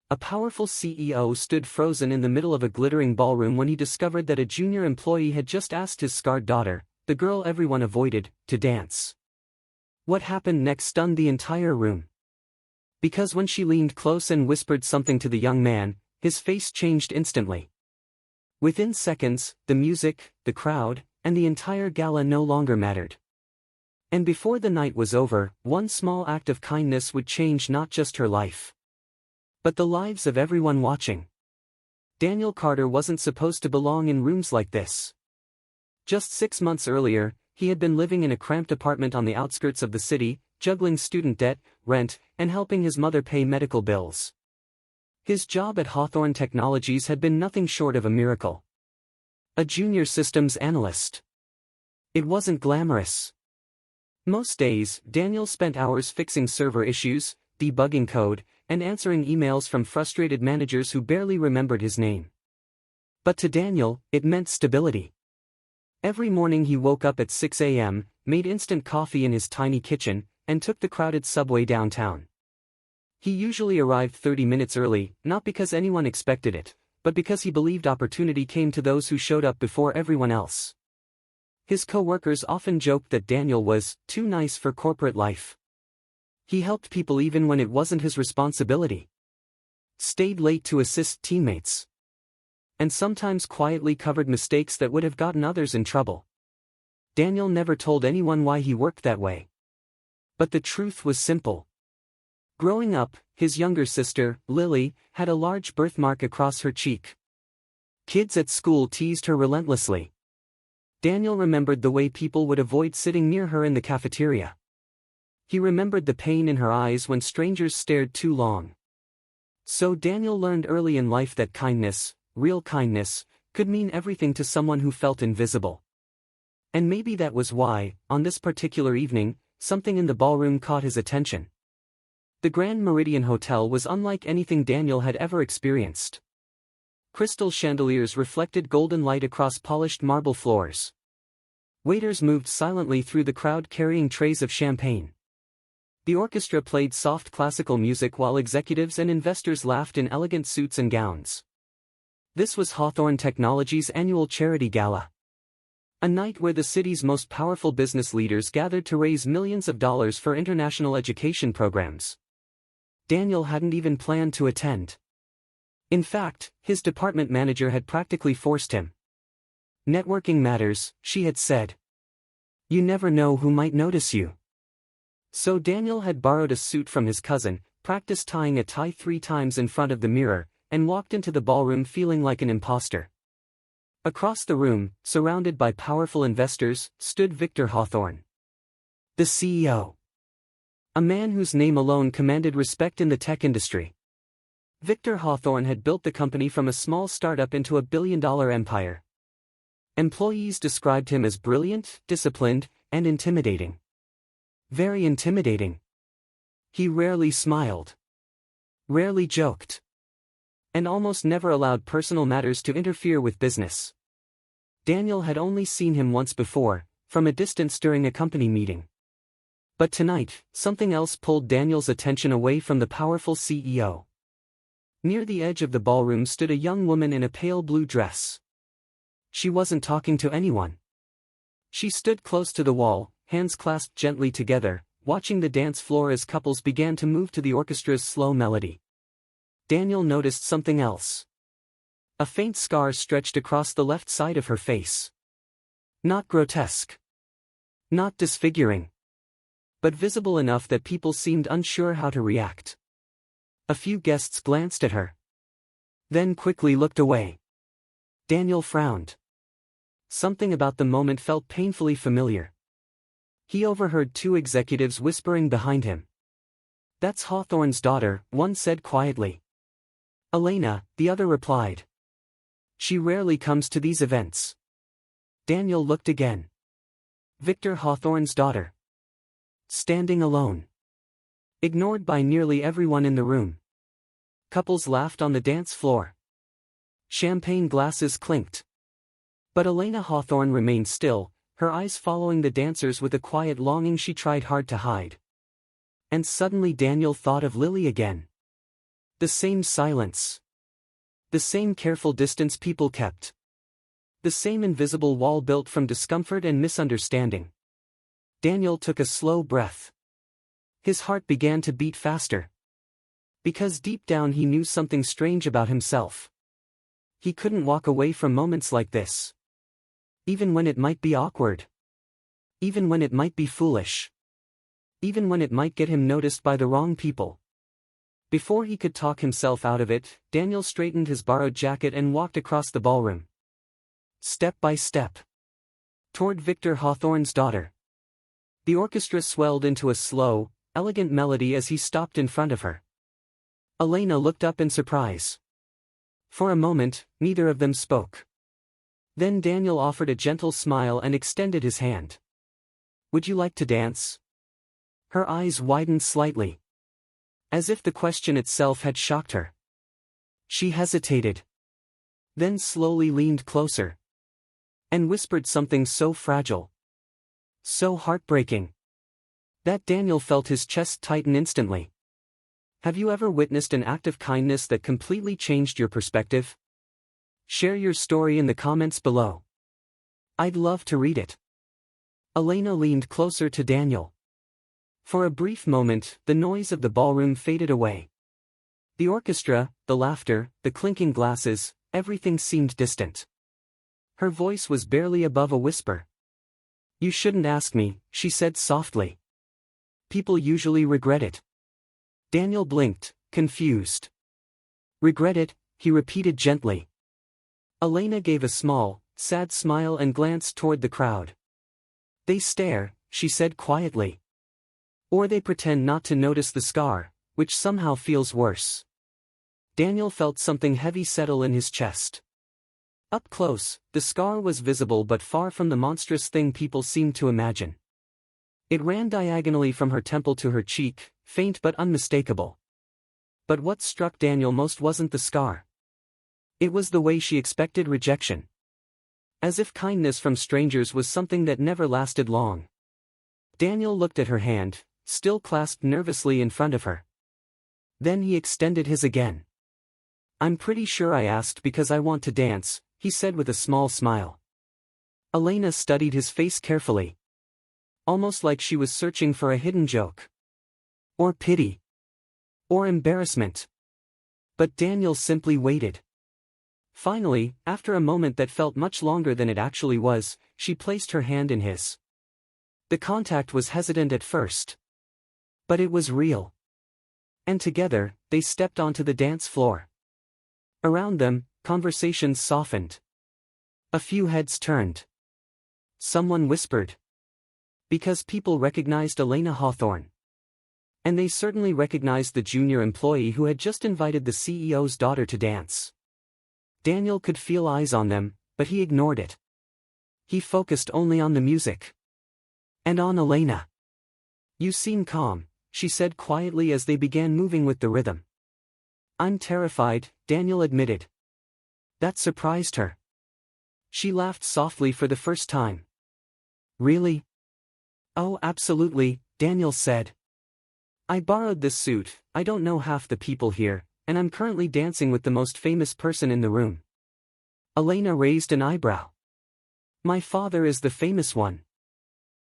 A powerful CEO stood frozen in the middle of a glittering ballroom when he discovered that a junior employee had just asked his scarred daughter, the girl everyone avoided, to dance. What happened next stunned the entire room. Because when she leaned close and whispered something to the young man, his face changed instantly. Within seconds, the music, the crowd, and the entire gala no longer mattered. And before the night was over, one small act of kindness would change not just her life, but the lives of everyone watching. Daniel Carter wasn't supposed to belong in rooms like this. Just 6 months earlier, he had been living in a cramped apartment on the outskirts of the city, juggling student debt, rent, and helping his mother pay medical bills. His job at Hawthorne Technologies had been nothing short of a miracle. A junior systems analyst. It wasn't glamorous. Most days, Daniel spent hours fixing server issues, debugging code, and answering emails from frustrated managers who barely remembered his name. But to Daniel, it meant stability. Every morning he woke up at 6 a.m., made instant coffee in his tiny kitchen, and took the crowded subway downtown. He usually arrived 30 minutes early, not because anyone expected it, but because he believed opportunity came to those who showed up before everyone else. His co-workers often joked that Daniel was too nice for corporate life. He helped people even when it wasn't his responsibility. Stayed late to assist teammates. And sometimes quietly covered mistakes that would have gotten others in trouble. Daniel never told anyone why he worked that way. But the truth was simple. Growing up, his younger sister, Lily, had a large birthmark across her cheek. Kids at school teased her relentlessly. Daniel remembered the way people would avoid sitting near her in the cafeteria. He remembered the pain in her eyes when strangers stared too long. So Daniel learned early in life that kindness, real kindness, could mean everything to someone who felt invisible. And maybe that was why, on this particular evening, something in the ballroom caught his attention. The Grand Meridian Hotel was unlike anything Daniel had ever experienced. Crystal chandeliers reflected golden light across polished marble floors. Waiters moved silently through the crowd carrying trays of champagne. The orchestra played soft classical music while executives and investors laughed in elegant suits and gowns. This was Hawthorne Technologies' annual charity gala. A night where the city's most powerful business leaders gathered to raise millions of dollars for international education programs. Daniel hadn't even planned to attend. In fact, his department manager had practically forced him. Networking matters, she had said. You never know who might notice you. So Daniel had borrowed a suit from his cousin, practiced tying a tie 3 times in front of the mirror, and walked into the ballroom feeling like an imposter. Across the room, surrounded by powerful investors, stood Victor Hawthorne. The CEO. A man whose name alone commanded respect in the tech industry. Victor Hawthorne had built the company from a small startup into a billion-dollar empire. Employees described him as brilliant, disciplined, and intimidating. Very intimidating. He rarely smiled. Rarely joked. And almost never allowed personal matters to interfere with business. Daniel had only seen him once before, from a distance during a company meeting. But tonight, something else pulled Daniel's attention away from the powerful CEO. Near the edge of the ballroom stood a young woman in a pale blue dress. She wasn't talking to anyone. She stood close to the wall, hands clasped gently together, watching the dance floor as couples began to move to the orchestra's slow melody. Daniel noticed something else. A faint scar stretched across the left side of her face. Not grotesque. Not disfiguring. But visible enough that people seemed unsure how to react. A few guests glanced at her. Then quickly looked away. Daniel frowned. Something about the moment felt painfully familiar. He overheard 2 executives whispering behind him. That's Hawthorne's daughter, one said quietly. Elena, the other replied. She rarely comes to these events. Daniel looked again. Victor Hawthorne's daughter. Standing alone. Ignored by nearly everyone in the room. Couples laughed on the dance floor. Champagne glasses clinked. But Elena Hawthorne remained still, her eyes following the dancers with a quiet longing she tried hard to hide. And suddenly Daniel thought of Lily again. The same silence. The same careful distance people kept. The same invisible wall built from discomfort and misunderstanding. Daniel took a slow breath. His heart began to beat faster. Because deep down he knew something strange about himself. He couldn't walk away from moments like this. Even when it might be awkward. Even when it might be foolish. Even when it might get him noticed by the wrong people. Before he could talk himself out of it, Daniel straightened his borrowed jacket and walked across the ballroom. Step by step. Toward Victor Hawthorne's daughter. The orchestra swelled into a slow, elegant melody as he stopped in front of her. Elena looked up in surprise. For a moment, neither of them spoke. Then Daniel offered a gentle smile and extended his hand. Would you like to dance? Her eyes widened slightly. As if the question itself had shocked her. She hesitated. Then slowly leaned closer. And whispered something so fragile. So heartbreaking. That Daniel felt his chest tighten instantly. Have you ever witnessed an act of kindness that completely changed your perspective? Share your story in the comments below. I'd love to read it. Elena leaned closer to Daniel. For a brief moment, the noise of the ballroom faded away. The orchestra, the laughter, the clinking glasses, everything seemed distant. Her voice was barely above a whisper. You shouldn't ask me, she said softly. People usually regret it. Daniel blinked, confused. Regret it, he repeated gently. Elena gave a small, sad smile and glanced toward the crowd. They stare, she said quietly. Or they pretend not to notice the scar, which somehow feels worse. Daniel felt something heavy settle in his chest. Up close, the scar was visible but far from the monstrous thing people seemed to imagine. It ran diagonally from her temple to her cheek, faint but unmistakable. But what struck Daniel most wasn't the scar. It was the way she expected rejection. As if kindness from strangers was something that never lasted long. Daniel looked at her hand, still clasped nervously in front of her. Then he extended his again. I'm pretty sure I asked because I want to dance, he said with a small smile. Elena studied his face carefully. Almost like she was searching for a hidden joke. Or pity. Or embarrassment. But Daniel simply waited. Finally, after a moment that felt much longer than it actually was, she placed her hand in his. The contact was hesitant at first. But it was real. And together, they stepped onto the dance floor. Around them, conversations softened. A few heads turned. Someone whispered. Because people recognized Elena Hawthorne. And they certainly recognized the junior employee who had just invited the CEO's daughter to dance. Daniel could feel eyes on them, but he ignored it. He focused only on the music. And on Elena. You seem calm, she said quietly as they began moving with the rhythm. I'm terrified, Daniel admitted. That surprised her. She laughed softly for the first time. Really? Oh, absolutely, Daniel said. I borrowed this suit, I don't know half the people here, and I'm currently dancing with the most famous person in the room. Elena raised an eyebrow. My father is the famous one.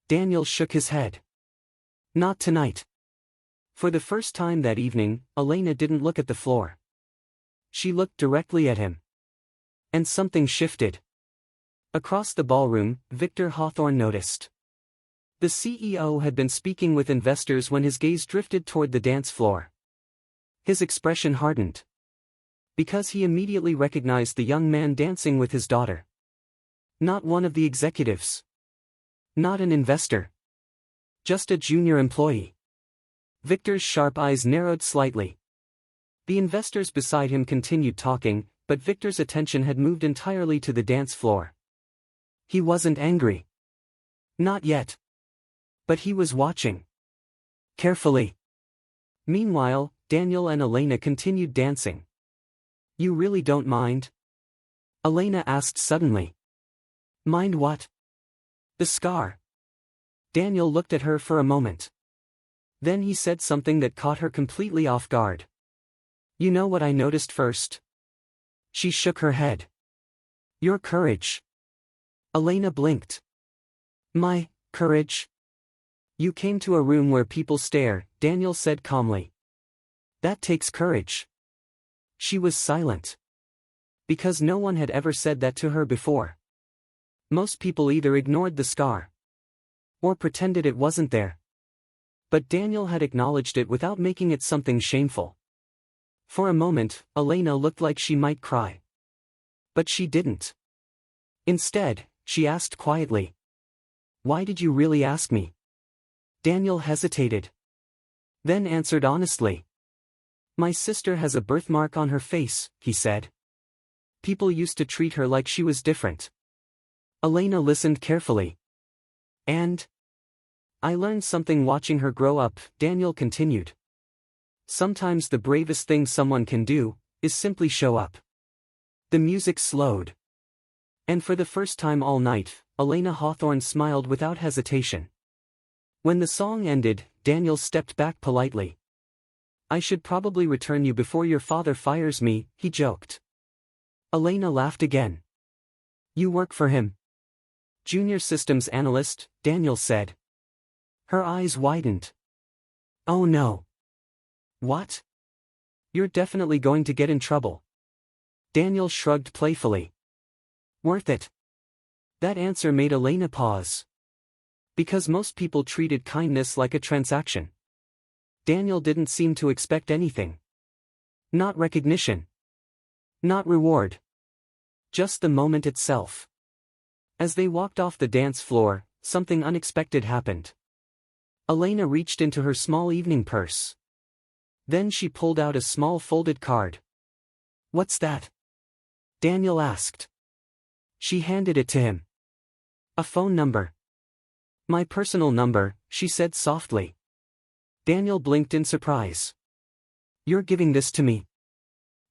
Daniel shook his head. Not tonight. For the first time that evening, Elena didn't look at the floor. She looked directly at him. And something shifted. Across the ballroom, Victor Hawthorne noticed. The CEO had been speaking with investors when his gaze drifted toward the dance floor. His expression hardened. Because he immediately recognized the young man dancing with his daughter. Not one of the executives. Not an investor. Just a junior employee. Victor's sharp eyes narrowed slightly. The investors beside him continued talking, but Victor's attention had moved entirely to the dance floor. He wasn't angry. Not yet. But he was watching. Carefully. Meanwhile, Daniel and Elena continued dancing. You really don't mind? Elena asked suddenly. Mind what? The scar. Daniel looked at her for a moment. Then he said something that caught her completely off guard. You know what I noticed first? She shook her head. Your courage. Elena blinked. My courage? You came to a room where people stare, Daniel said calmly. That takes courage. She was silent. Because no one had ever said that to her before. Most people either ignored the scar or pretended it wasn't there. But Daniel had acknowledged it without making it something shameful. For a moment, Elena looked like she might cry. But she didn't. Instead, she asked quietly. Why did you really ask me? Daniel hesitated. Then answered honestly. My sister has a birthmark on her face, he said. People used to treat her like she was different. Elena listened carefully. And I learned something watching her grow up, Daniel continued. Sometimes the bravest thing someone can do is simply show up. The music slowed. And for the first time all night, Elena Hawthorne smiled without hesitation. When the song ended, Daniel stepped back politely. I should probably return you before your father fires me, he joked. Elena laughed again. You work for him? Junior systems analyst, Daniel said. Her eyes widened. Oh no. What? You're definitely going to get in trouble. Daniel shrugged playfully. Worth it. That answer made Elena pause. Because most people treated kindness like a transaction. Daniel didn't seem to expect anything. Not recognition. Not reward. Just the moment itself. As they walked off the dance floor, something unexpected happened. Elena reached into her small evening purse. Then she pulled out a small folded card. What's that? Daniel asked. She handed it to him. A phone number. My personal number, she said softly. Daniel blinked in surprise. You're giving this to me?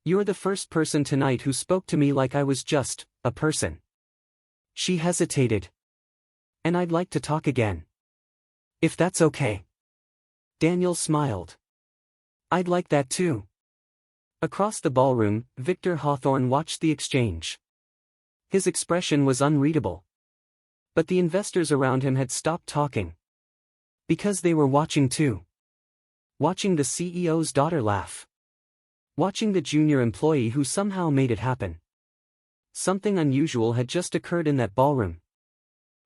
You're the first person tonight who spoke to me like I was just a person. She hesitated. And I'd like to talk again. If that's okay. Daniel smiled. I'd like that too. Across the ballroom, Victor Hawthorne watched the exchange. His expression was unreadable. But the investors around him had stopped talking. Because they were watching too. Watching the CEO's daughter laugh. Watching the junior employee who somehow made it happen. Something unusual had just occurred in that ballroom.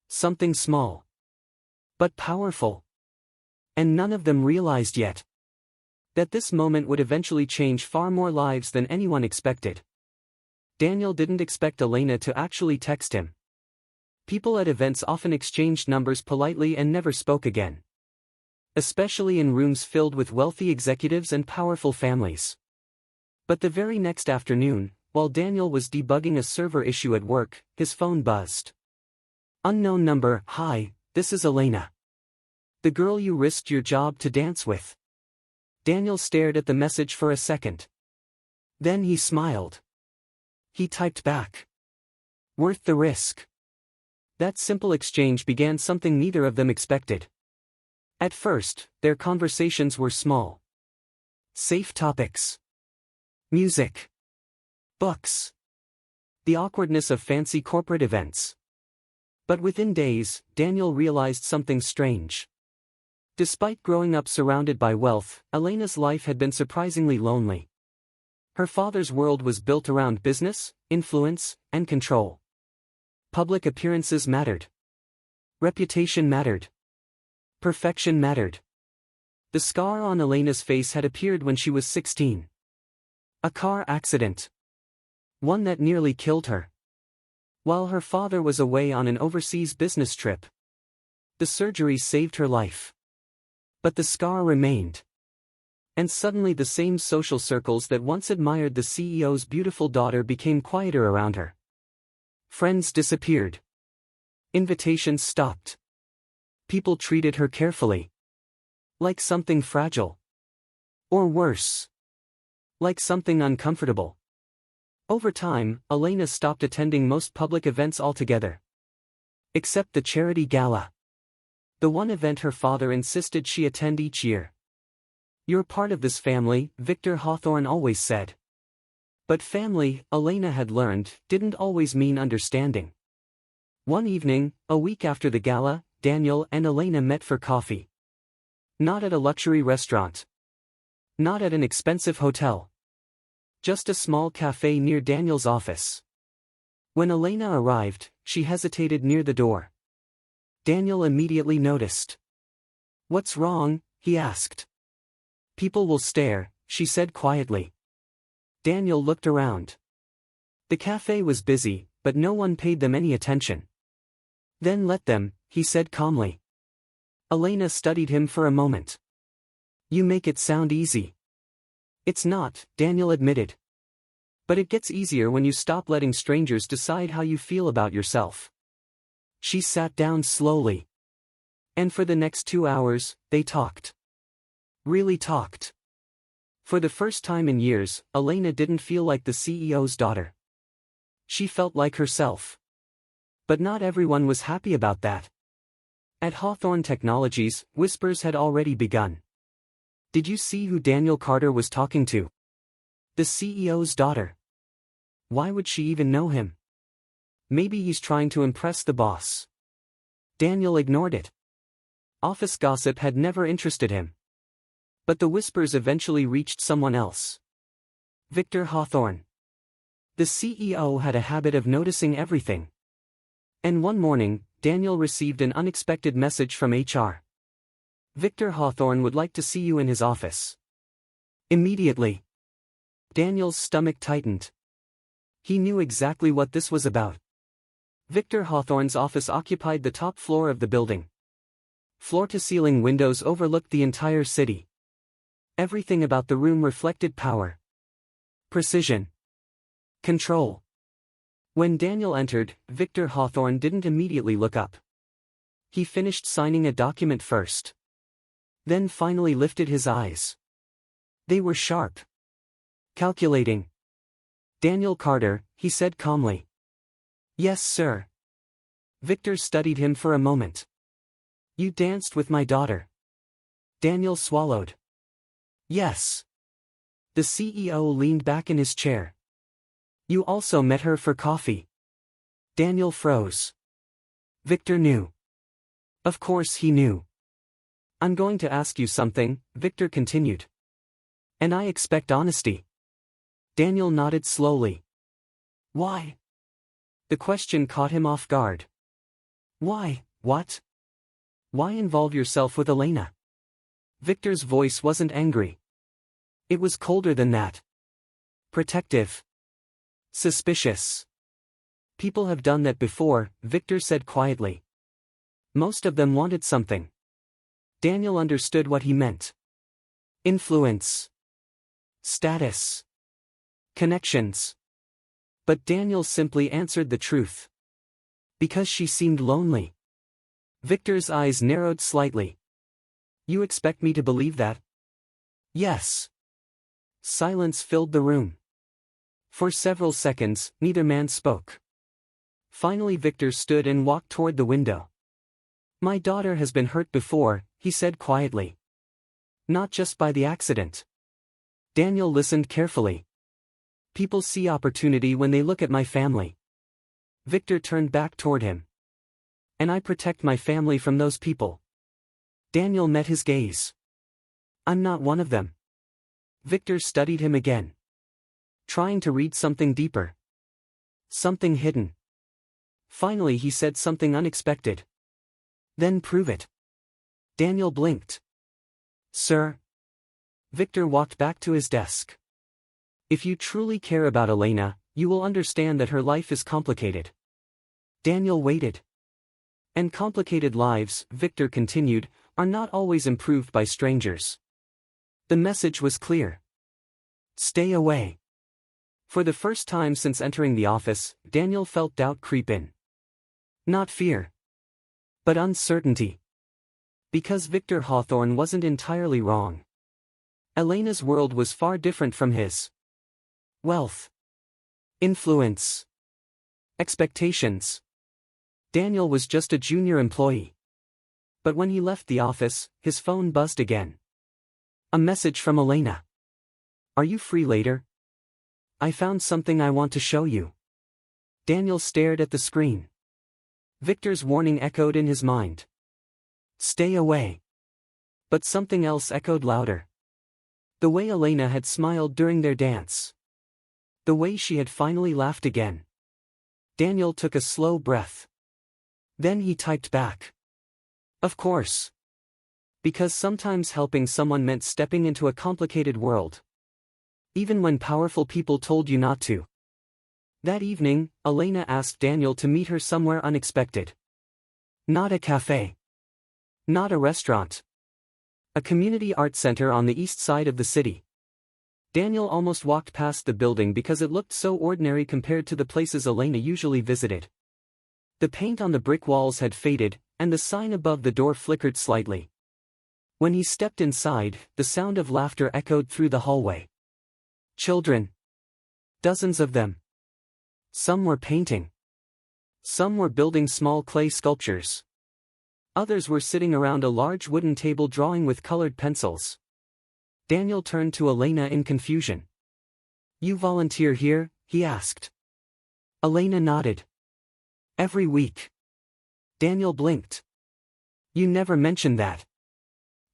Something small. But powerful. And none of them realized yet that this moment would eventually change far more lives than anyone expected. Daniel didn't expect Elena to actually text him. People at events often exchanged numbers politely and never spoke again. Especially in rooms filled with wealthy executives and powerful families. But the very next afternoon, while Daniel was debugging a server issue at work, his phone buzzed. Unknown number. Hi, this is Elena. The girl you risked your job to dance with. Daniel stared at the message for a second. Then he smiled. He typed back. Worth the risk. That simple exchange began something neither of them expected. At first, their conversations were small. Safe topics. Music. Books. The awkwardness of fancy corporate events. But within days, Daniel realized something strange. Despite growing up surrounded by wealth, Elena's life had been surprisingly lonely. Her father's world was built around business, influence, and control. Public appearances mattered. Reputation mattered. Perfection mattered. The scar on Elena's face had appeared when she was 16. A car accident. One that nearly killed her. While her father was away on an overseas business trip. The surgery saved her life. But the scar remained. And suddenly the same social circles that once admired the CEO's beautiful daughter became quieter around her. Friends disappeared. Invitations stopped. People treated her carefully. Like something fragile. Or worse. Like something uncomfortable. Over time, Elena stopped attending most public events altogether. Except the charity gala. The one event her father insisted she attend each year. You're part of this family, Victor Hawthorne always said. But family, Elena had learned, didn't always mean understanding. One evening, a week after the gala, Daniel and Elena met for coffee. Not at a luxury restaurant. Not at an expensive hotel. Just a small cafe near Daniel's office. When Elena arrived, she hesitated near the door. Daniel immediately noticed. "What's wrong?" he asked. "People will stare," she said quietly. Daniel looked around. The cafe was busy, but no one paid them any attention. "Then let them," he said calmly. Elena studied him for a moment. "You make it sound easy." "It's not," Daniel admitted. "But it gets easier when you stop letting strangers decide how you feel about yourself." She sat down slowly. And for the next 2 hours, they talked. Really talked. For the first time in years, Elena didn't feel like the CEO's daughter. She felt like herself. But not everyone was happy about that. At Hawthorne Technologies, whispers had already begun. "Did you see who Daniel Carter was talking to? The CEO's daughter. Why would she even know him? Maybe he's trying to impress the boss." Daniel ignored it. Office gossip had never interested him. But the whispers eventually reached someone else. Victor Hawthorne. The CEO had a habit of noticing everything. And one morning, Daniel received an unexpected message from HR. "Victor Hawthorne would like to see you in his office." Immediately, Daniel's stomach tightened. He knew exactly what this was about. Victor Hawthorne's office occupied the top floor of the building. Floor-to-ceiling windows overlooked the entire city. Everything about the room reflected power, precision, control. When Daniel entered, Victor Hawthorne didn't immediately look up. He finished signing a document first. Then finally lifted his eyes. They were sharp. Calculating. "Daniel Carter," he said calmly. "Yes, sir." Victor studied him for a moment. "You danced with my daughter." Daniel swallowed. "Yes." The CEO leaned back in his chair. "You also met her for coffee." Daniel froze. Victor knew. Of course he knew. "I'm going to ask you something," Victor continued. "And I expect honesty." Daniel nodded slowly. "Why?" The question caught him off guard. "Why, what? Why involve yourself with Elena?" Victor's voice wasn't angry. It was colder than that. Protective. Suspicious. "People have done that before," Victor said quietly. "Most of them wanted something." Daniel understood what he meant. Influence. Status. Connections. But Daniel simply answered the truth. "Because she seemed lonely." Victor's eyes narrowed slightly. "You expect me to believe that?" "Yes." Silence filled the room. For several seconds, neither man spoke. Finally Victor stood and walked toward the window. "My daughter has been hurt before," he said quietly. "Not just by the accident." Daniel listened carefully. "People see opportunity when they look at my family." Victor turned back toward him. "And I protect my family from those people." Daniel met his gaze. "I'm not one of them." Victor studied him again. Trying to read something deeper. Something hidden. Finally he said something unexpected. "Then prove it." Daniel blinked. "Sir?" Victor walked back to his desk. "If you truly care about Elena, you will understand that her life is complicated." Daniel waited. "And complicated lives," Victor continued, "are not always improved by strangers." The message was clear. Stay away. For the first time since entering the office, Daniel felt doubt creep in. Not fear. But uncertainty. Because Victor Hawthorne wasn't entirely wrong. Elena's world was far different from his. Wealth. Influence. Expectations. Daniel was just a junior employee. But when he left the office, his phone buzzed again. A message from Elena. Are you free later? I found something I want to show you. Daniel stared at the screen. Victor's warning echoed in his mind. Stay away. But something else echoed louder. The way Elena had smiled during their dance. The way she had finally laughed again. Daniel took a slow breath. Then he typed back. Of course. Because sometimes helping someone meant stepping into a complicated world. Even when powerful people told you not to. That evening, Elena asked Daniel to meet her somewhere unexpected. Not a cafe. Not a restaurant. A community art center on the east side of the city. Daniel almost walked past the building because it looked so ordinary compared to the places Elena usually visited. The paint on the brick walls had faded, and the sign above the door flickered slightly. When he stepped inside, the sound of laughter echoed through the hallway. Children. Dozens of them. Some were painting. Some were building small clay sculptures. Others were sitting around a large wooden table drawing with colored pencils. Daniel turned to Elena in confusion. You volunteer here? He asked. Elena nodded. Every week. Daniel blinked. You never mentioned that.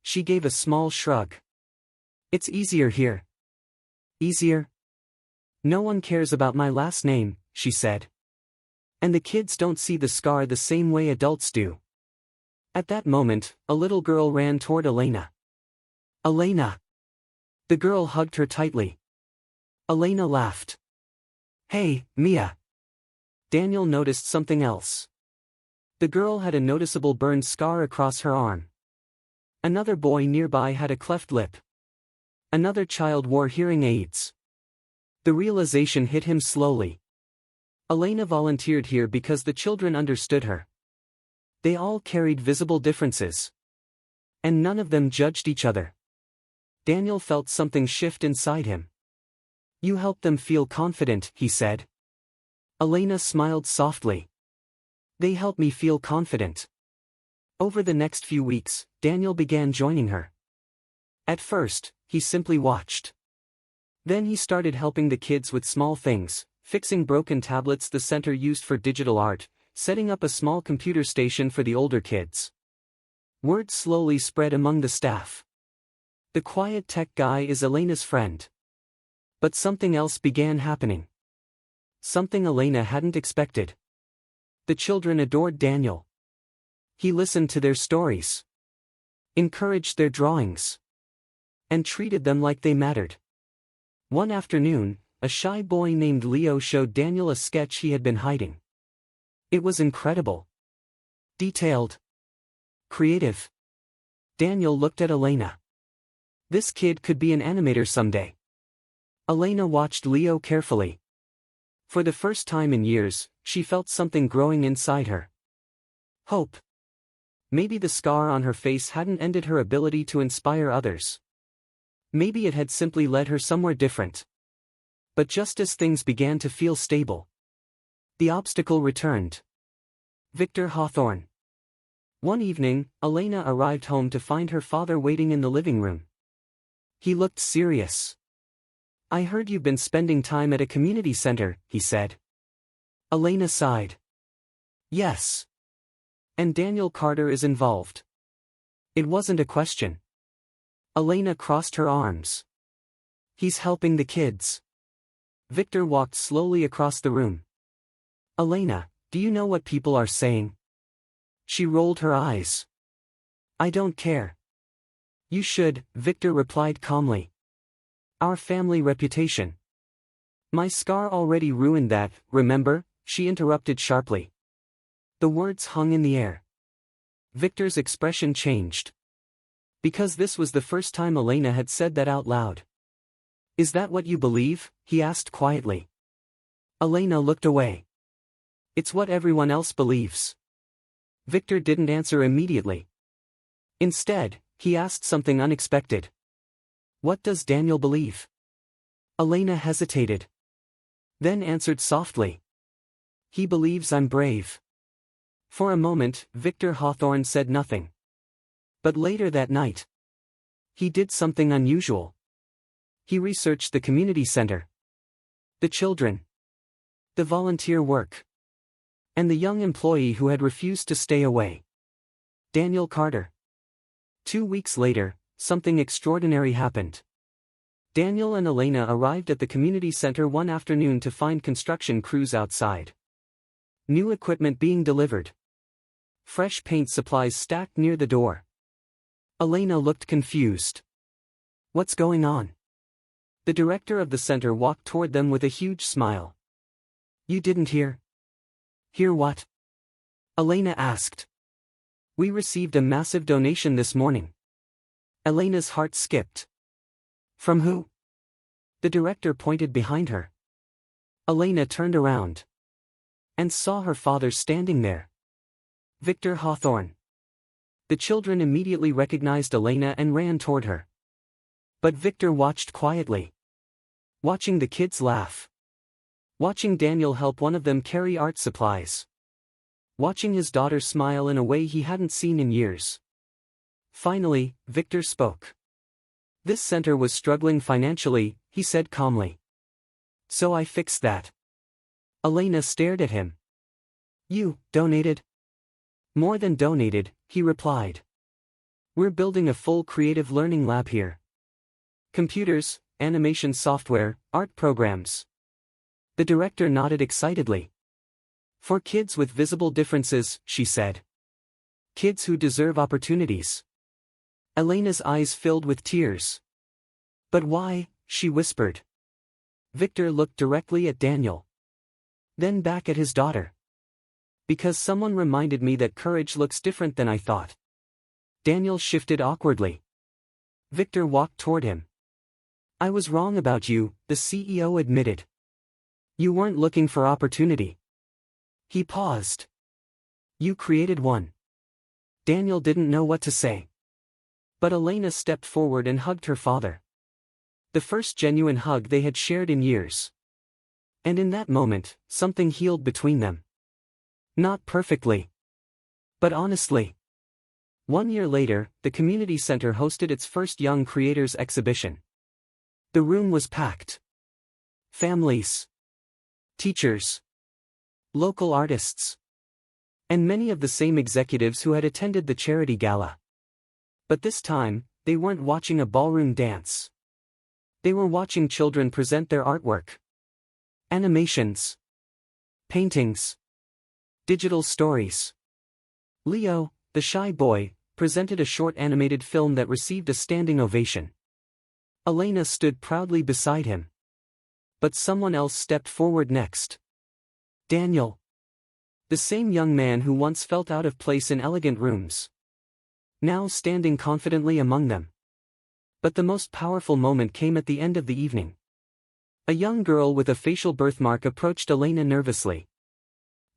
She gave a small shrug. It's easier here. Easier? No one cares about my last name, she said. And the kids don't see the scar the same way adults do. At that moment, a little girl ran toward Elena. Elena! The girl hugged her tightly. Elena laughed. Hey, Mia. Daniel noticed something else. The girl had a noticeable burned scar across her arm. Another boy nearby had a cleft lip. Another child wore hearing aids. The realization hit him slowly. Elena volunteered here because the children understood her. They all carried visible differences. And none of them judged each other. Daniel felt something shift inside him. You help them feel confident, he said. Elena smiled softly. They help me feel confident. Over the next few weeks, Daniel began joining her. At first, he simply watched. Then he started helping the kids with small things, fixing broken tablets the center used for digital art, setting up a small computer station for the older kids. Word slowly spread among the staff. The quiet tech guy is Elena's friend. But something else began happening. Something Elena hadn't expected. The children adored Daniel. He listened to their stories. Encouraged their drawings. And treated them like they mattered. One afternoon, a shy boy named Leo showed Daniel a sketch he had been hiding. It was incredible. Detailed. Creative. Daniel looked at Elena. This kid could be an animator someday. Elena watched Leo carefully. For the first time in years, she felt something growing inside her. Hope. Maybe the scar on her face hadn't ended her ability to inspire others. Maybe it had simply led her somewhere different. But just as things began to feel stable, the obstacle returned. Victor Hawthorne. One evening, Elena arrived home to find her father waiting in the living room. He looked serious. I heard you've been spending time at a community center, he said. Elena sighed. Yes. And Daniel Carter is involved. It wasn't a question. Elena crossed her arms. He's helping the kids. Victor walked slowly across the room. Elena, do you know what people are saying? She rolled her eyes. I don't care. You should, Victor replied calmly. Our family reputation. My scar already ruined that, remember? She interrupted sharply. The words hung in the air. Victor's expression changed. Because this was the first time Elena had said that out loud. Is that what you believe? He asked quietly. Elena looked away. It's what everyone else believes. Victor didn't answer immediately. Instead, he asked something unexpected. What does Daniel believe? Elena hesitated. Then answered softly. He believes I'm brave. For a moment, Victor Hawthorne said nothing. But later that night, He did something unusual. He researched the community center, the children, the volunteer work, and the young employee who had refused to stay away. Daniel Carter. 2 weeks later, something extraordinary happened. Daniel and Elena arrived at the community center one afternoon to find construction crews outside. New equipment being delivered. Fresh paint supplies stacked near the door. Elena looked confused. What's going on? The director of the center walked toward them with a huge smile. You didn't hear? Hear what? Elena asked. We received a massive donation this morning. Elena's heart skipped. From who? The director pointed behind her. Elena turned around and saw her father standing there. Victor Hawthorne. The children immediately recognized Elena and ran toward her. But Victor watched quietly. Watching the kids laugh. Watching Daniel help one of them carry art supplies. Watching his daughter smile in a way he hadn't seen in years. Finally, Victor spoke. This center was struggling financially, he said calmly. So I fixed that. Elena stared at him. You donated? More than donated, he replied. We're building a full creative learning lab here. Computers, animation software, art programs. The director nodded excitedly. For kids with visible differences, she said. Kids who deserve opportunities. Elena's eyes filled with tears. But why? She whispered. Victor looked directly at Daniel. Then back at his daughter. Because someone reminded me that courage looks different than I thought. Daniel shifted awkwardly. Victor walked toward him. I was wrong about you, the CEO admitted. You weren't looking for opportunity. He paused. You created one. Daniel didn't know what to say. But Elena stepped forward and hugged her father. The first genuine hug they had shared in years. And in that moment, something healed between them. Not perfectly, but honestly. 1 year later, the community center hosted its first Young Creators exhibition. The room was packed. Families, teachers, local artists, and many of the same executives who had attended the charity gala. But this time, they weren't watching a ballroom dance. They were watching children present their artwork. Animations, paintings, digital stories. Leo, the shy boy, presented a short animated film that received a standing ovation. Elena stood proudly beside him. But someone else stepped forward next. Daniel. The same young man who once felt out of place in elegant rooms. Now standing confidently among them. But the most powerful moment came at the end of the evening. A young girl with a facial birthmark approached Elena nervously.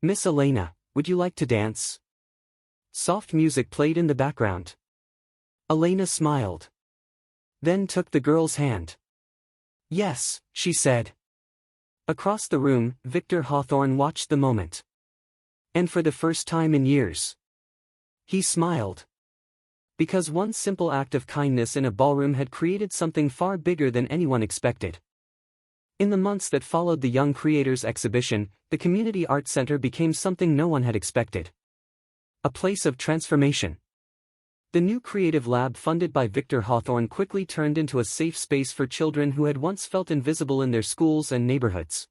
Miss Elena, would you like to dance? Soft music played in the background. Elena smiled. Then took the girl's hand. Yes, she said. Across the room, Victor Hawthorne watched the moment. And for the first time in years, he smiled. Because one simple act of kindness in a ballroom had created something far bigger than anyone expected. In the months that followed the Young Creators exhibition, the Community Art Center became something no one had expected. A place of transformation. The new creative lab funded by Victor Hawthorne quickly turned into a safe space for children who had once felt invisible in their schools and neighborhoods.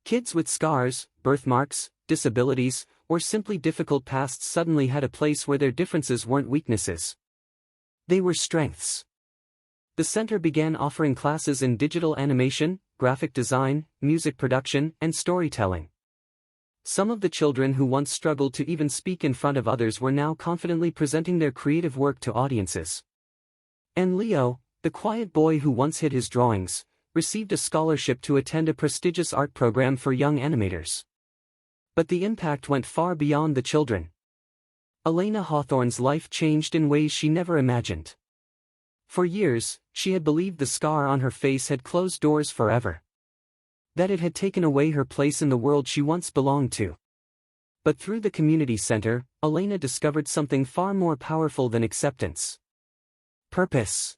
Kids with scars, birthmarks, disabilities, or simply difficult pasts suddenly had a place where their differences weren't weaknesses. They were strengths. The center began offering classes in digital animation, graphic design, music production, and storytelling. Some of the children who once struggled to even speak in front of others were now confidently presenting their creative work to audiences. And Leo, the quiet boy who once hid his drawings, received a scholarship to attend a prestigious art program for young animators. But the impact went far beyond the children. Elena Hawthorne's life changed in ways she never imagined. For years, she had believed the scar on her face had closed doors forever. That it had taken away her place in the world she once belonged to. But through the community center, Elena discovered something far more powerful than acceptance. Purpose.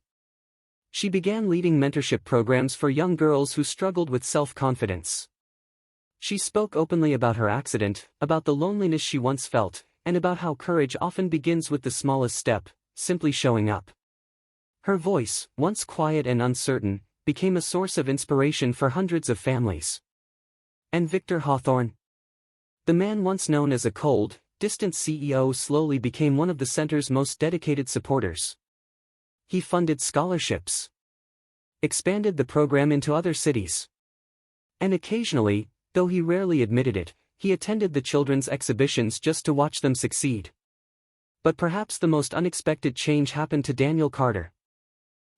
She began leading mentorship programs for young girls who struggled with self-confidence. She spoke openly about her accident, about the loneliness she once felt, and about how courage often begins with the smallest step, simply showing up. Her voice, once quiet and uncertain, became a source of inspiration for hundreds of families. And Victor Hawthorne? The man once known as a cold, distant CEO slowly became one of the center's most dedicated supporters. He funded scholarships, expanded the program into other cities, and occasionally, though he rarely admitted it, he attended the children's exhibitions just to watch them succeed. But perhaps the most unexpected change happened to Daniel Carter.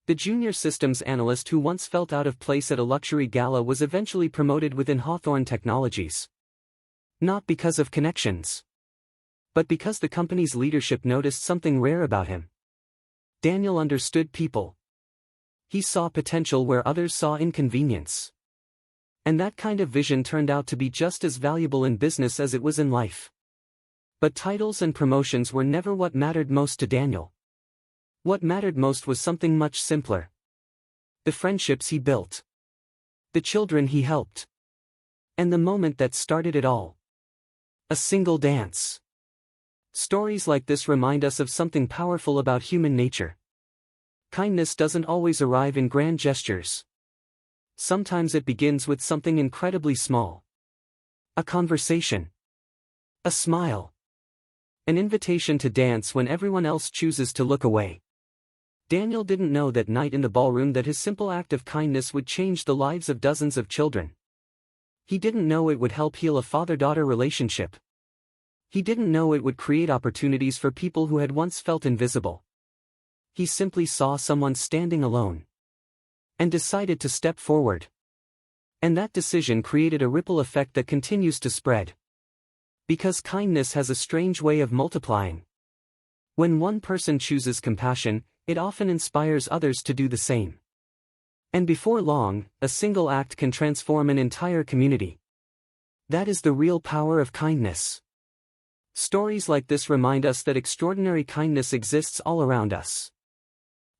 The junior systems analyst who once felt out of place at a luxury gala was eventually promoted within Hawthorne Technologies. Not because of connections, but because the company's leadership noticed something rare about him. Daniel understood people. He saw potential where others saw inconvenience. And that kind of vision turned out to be just as valuable in business as it was in life. But titles and promotions were never what mattered most to Daniel. What mattered most was something much simpler. The friendships he built. The children he helped. And the moment that started it all. A single dance. Stories like this remind us of something powerful about human nature. Kindness doesn't always arrive in grand gestures. Sometimes it begins with something incredibly small. A conversation. A smile. An invitation to dance when everyone else chooses to look away. Daniel didn't know that night in the ballroom that his simple act of kindness would change the lives of dozens of children. He didn't know it would help heal a father-daughter relationship. He didn't know it would create opportunities for people who had once felt invisible. He simply saw someone standing alone. And decided to step forward. And that decision created a ripple effect that continues to spread. Because kindness has a strange way of multiplying. When one person chooses compassion, it often inspires others to do the same. And before long, a single act can transform an entire community. That is the real power of kindness. Stories like this remind us that extraordinary kindness exists all around us.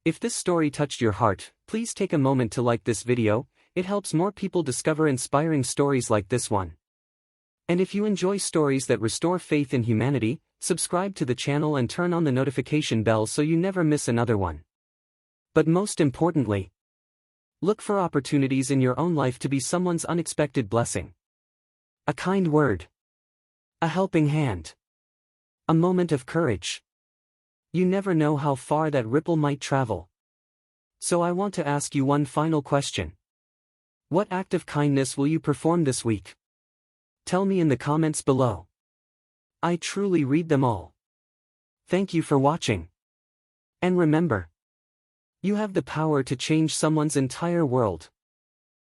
If this story touched your heart, please take a moment to like this video. It helps more people discover inspiring stories like this one. And if you enjoy stories that restore faith in humanity, subscribe to the channel and turn on the notification bell so you never miss another one. But most importantly, look for opportunities in your own life to be someone's unexpected blessing. A kind word. A helping hand. A moment of courage. You never know how far that ripple might travel. So I want to ask you one final question. What act of kindness will you perform this week? Tell me in the comments below. I truly read them all. Thank you for watching. And remember, you have the power to change someone's entire world.